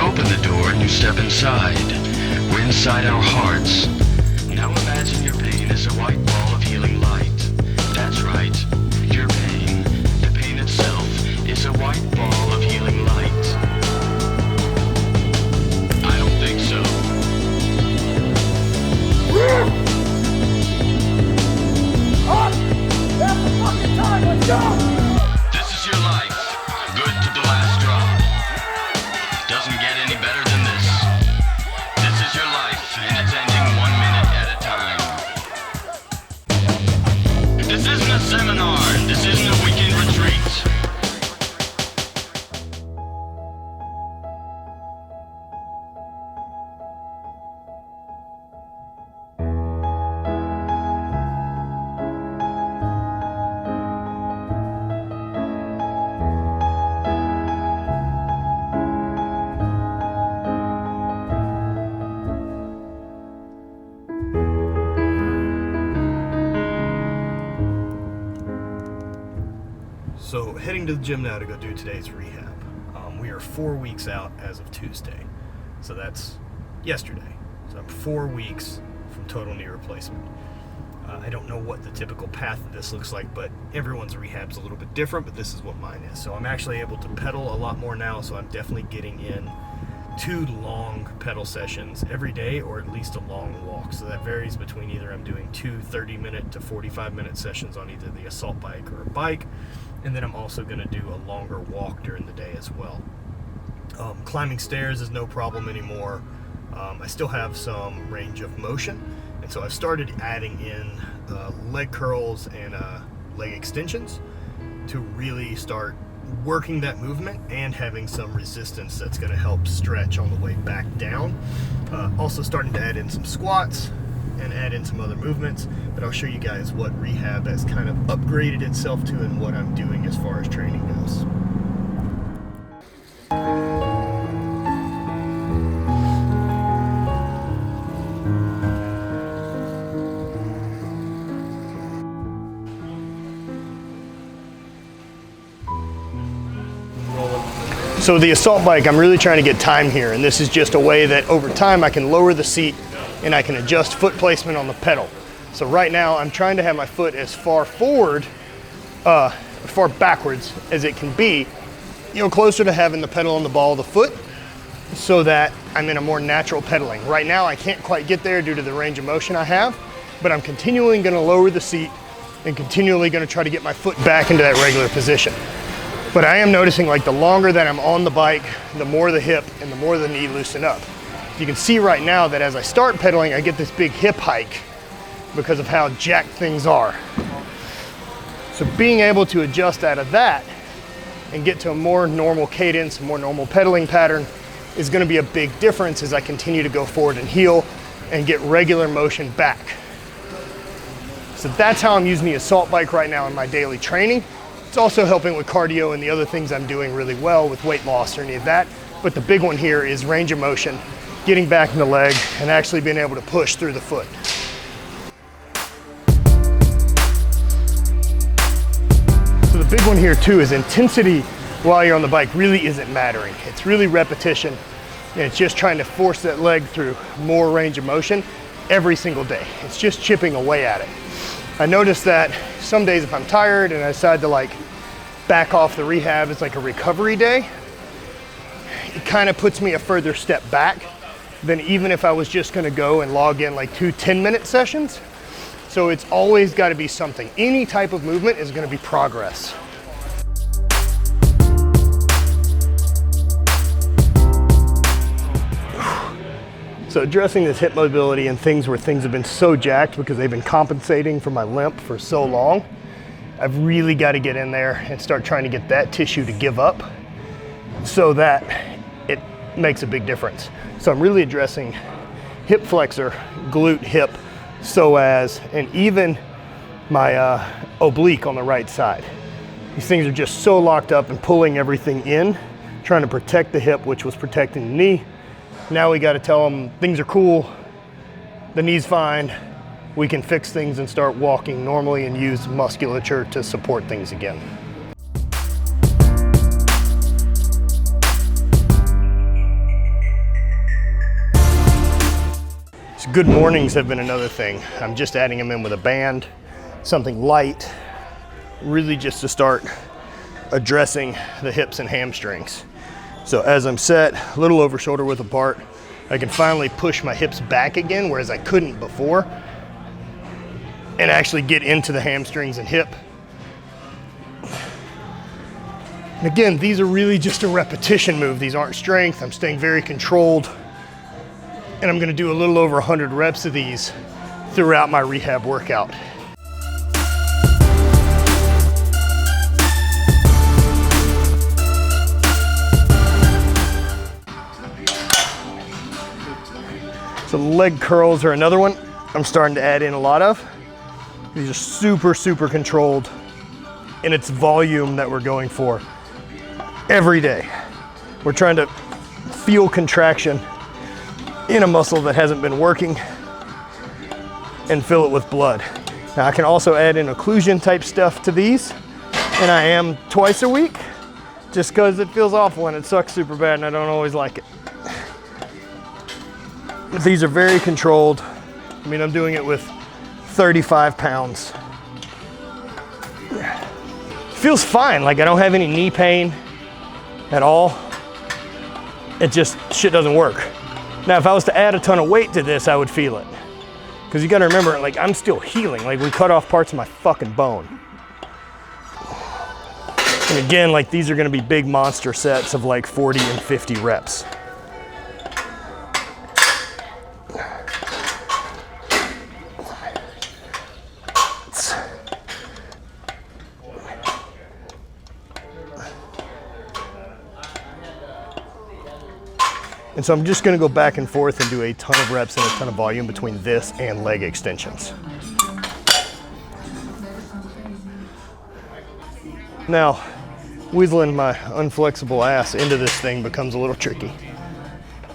open the door and you step inside. We're inside our hearts. Now imagine your pain is a white ball of healing light. That's right, your pain, the pain itself, is a white ball of healing light. I don't think so. That's the fucking time, let's go! This is your life, good to the last drop. Doesn't get any better than this. This is your life, and it's ending 1 minute at a time. This isn't a seminar, this isn't a weekend retreat. So heading to the gym now to go do today's rehab. We are 4 weeks out as of Tuesday. So that's yesterday. So I'm 4 weeks from total knee replacement. I don't know what the typical path of this looks like, but everyone's rehab's a little bit different, but this is what mine is. So I'm actually able to pedal a lot more now, so I'm definitely getting in 2 long pedal sessions every day, or at least a long walk. So that varies between either I'm doing 2 30-minute to 45-minute sessions on either the assault bike or a bike, and then I'm also going to do a longer walk during the day as well. Climbing stairs is no problem anymore. I still have some range of motion, and so I've started adding in leg curls and leg extensions to really start working that movement and having some resistance that's going to help stretch on the way back down. Also starting to add in some squats and add in some other movements, but I'll show you guys what rehab has kind of upgraded itself to and what I'm doing as far as training goes. So the assault bike, I'm really trying to get time here, and this is just a way that over time I can lower the seat and I can adjust foot placement on the pedal. So right now I'm trying to have my foot as far forward, far backwards as it can be, closer to having the pedal on the ball of the foot, so that I'm in a more natural pedaling. Right now I can't quite get there due to the range of motion I have, but I'm continually gonna lower the seat and continually gonna try to get my foot back into that regular position. But I am noticing, like, the longer that I'm on the bike, the more the hip and the more the knee loosen up. You can see right now that as I start pedaling, I get this big hip hike because of how jacked things are. So being able to adjust out of that and get to a more normal cadence, a more normal pedaling pattern is going to be a big difference as I continue to go forward and heel and get regular motion back. So that's how I'm using the assault bike right now in my daily training. It's also helping with cardio and the other things I'm doing really well with weight loss or any of that. But the big one here is range of motion, getting back in the leg and actually being able to push through the foot. So the big one here too is intensity while you're on the bike really isn't mattering. It's really repetition, and it's just trying to force that leg through more range of motion every single day. It's just chipping away at it. I noticed that some days if I'm tired and I decide to back off the rehab, it's like a recovery day, it kind of puts me a further step back than even if I was just gonna go and log in like 2 10-minute sessions. So it's always gotta be something. Any type of movement is gonna be progress. So addressing this hip mobility and things where things have been so jacked because they've been compensating for my limp for so long, I've really got to get in there and start trying to get that tissue to give up so that it makes a big difference. So I'm really addressing hip flexor, glute, hip, psoas, and even my oblique on the right side. These things are just so locked up and pulling everything in, trying to protect the hip, which was protecting the knee. Now we got to tell them things are cool, the knee's fine, we can fix things and start walking normally and use musculature to support things again. Good mornings have been another thing. I'm just adding them in with a band, something light, really just to start addressing the hips and hamstrings. So as I'm set, a little over shoulder width apart, I can finally push my hips back again, whereas I couldn't before, and actually get into the hamstrings and hip. And again, these are really just a repetition move. These aren't strength. I'm staying very controlled. And I'm gonna do a little over 100 reps of these throughout my rehab workout. So leg curls are another one I'm starting to add in a lot of. These are super, super controlled, and it's volume that we're going for every day. We're trying to feel contraction in a muscle that hasn't been working and fill it with blood. Now I can also add in occlusion type stuff to these, and I am twice a week just because it feels awful and it sucks super bad and I don't always like it. But these are very controlled. I mean, I'm doing it with 35 pounds. Feels fine, like I don't have any knee pain at all. It just, shit doesn't work. Now, if I was to add a ton of weight to this, I would feel it. Because you gotta remember, like, I'm still healing. Like, we cut off parts of my fucking bone. And again, like, these are gonna be big monster sets of like 40 and 50 reps. And so I'm just gonna go back and forth and do a ton of reps and a ton of volume between this and leg extensions. Now, weaseling my unflexible ass into this thing becomes a little tricky,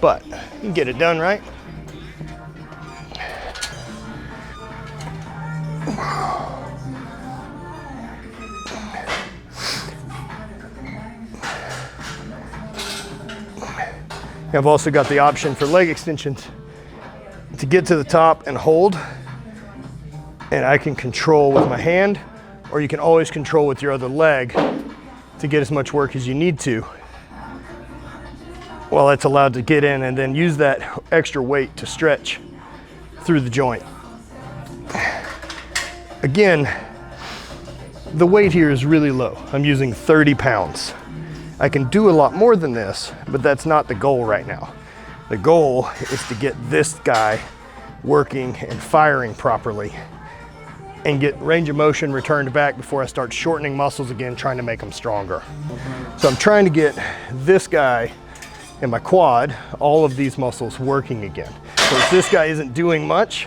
but you can get it done, right? I've also got the option for leg extensions to get to the top and hold, and I can control with my hand, or you can always control with your other leg to get as much work as you need to while it's allowed to get in, and then use that extra weight to stretch through the joint. Again, the weight here is really low. I'm using 30 pounds. I can do a lot more than this, but that's not the goal right now. The goal is to get this guy working and firing properly and get range of motion returned back before I start shortening muscles again, trying to make them stronger. So I'm trying to get this guy and my quad, all of these muscles working again. So this guy isn't doing much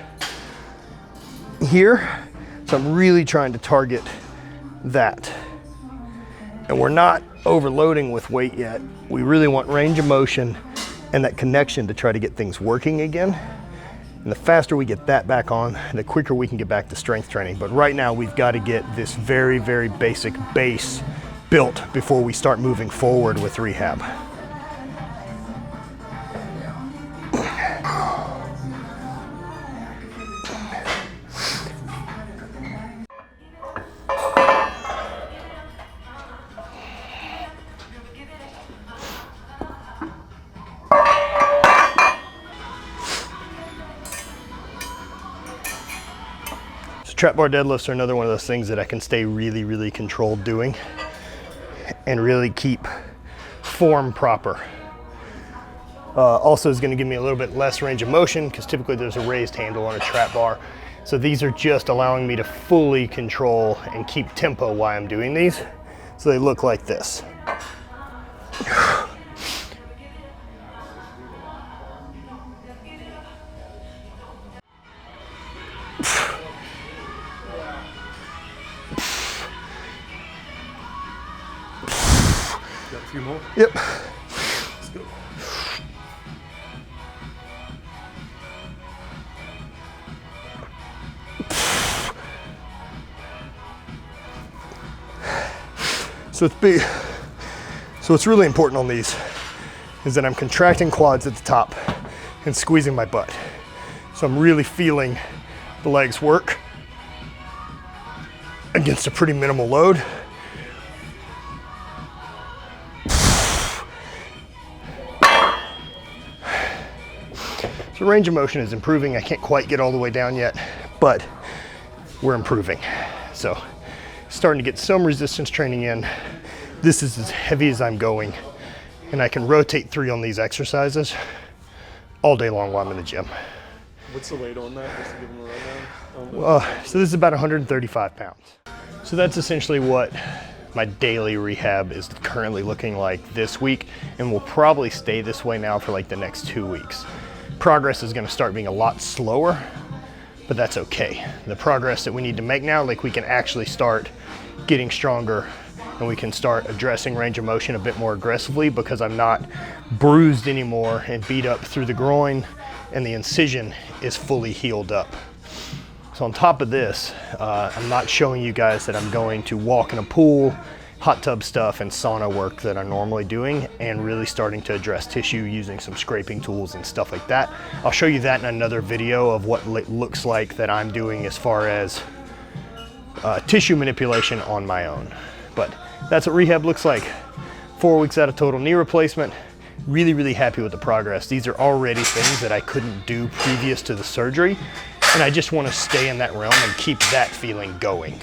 here, so I'm really trying to target that. And we're not overloading with weight yet. We really want range of motion and that connection to try to get things working again. And the faster we get that back on, the quicker we can get back to strength training. But right now we've got to get this very, very basic base built before we start moving forward with rehab. Trap bar deadlifts are another one of those things that I can stay really, really controlled doing and really keep form proper. Also is going to give me a little bit less range of motion because typically there's a raised handle on a trap bar. So these are just allowing me to fully control and keep tempo while I'm doing these. So they look like this. Got a few more? Yep. Let's go. So it's big. So what's really important on these is that I'm contracting quads at the top and squeezing my butt. So I'm really feeling the legs work against a pretty minimal load. So range of motion is improving. I can't quite get all the way down yet, but we're improving. So starting to get some resistance training in. This is as heavy as I'm going, and I can rotate 3 on these exercises all day long while I'm in the gym. What's the weight on that, just to give them a rundown? So this is about 135 pounds. So that's essentially what my daily rehab is currently looking like this week, and will probably stay this way now for like the next 2 weeks. Progress is gonna start being a lot slower, but that's okay. The progress that we need to make now, like we can actually start getting stronger, and we can start addressing range of motion a bit more aggressively because I'm not bruised anymore and beat up through the groin, and the incision is fully healed up. So on top of this, I'm not showing you guys that I'm going to walk in a pool, hot tub stuff, and sauna work that I'm normally doing, and really starting to address tissue using some scraping tools and stuff like that. I'll show you that in another video of what it looks like that I'm doing as far as tissue manipulation on my own. But that's what rehab looks like. 4 weeks out of total knee replacement. Really, really happy with the progress. These are already things that I couldn't do previous to the surgery, and I just want to stay in that realm and keep that feeling going.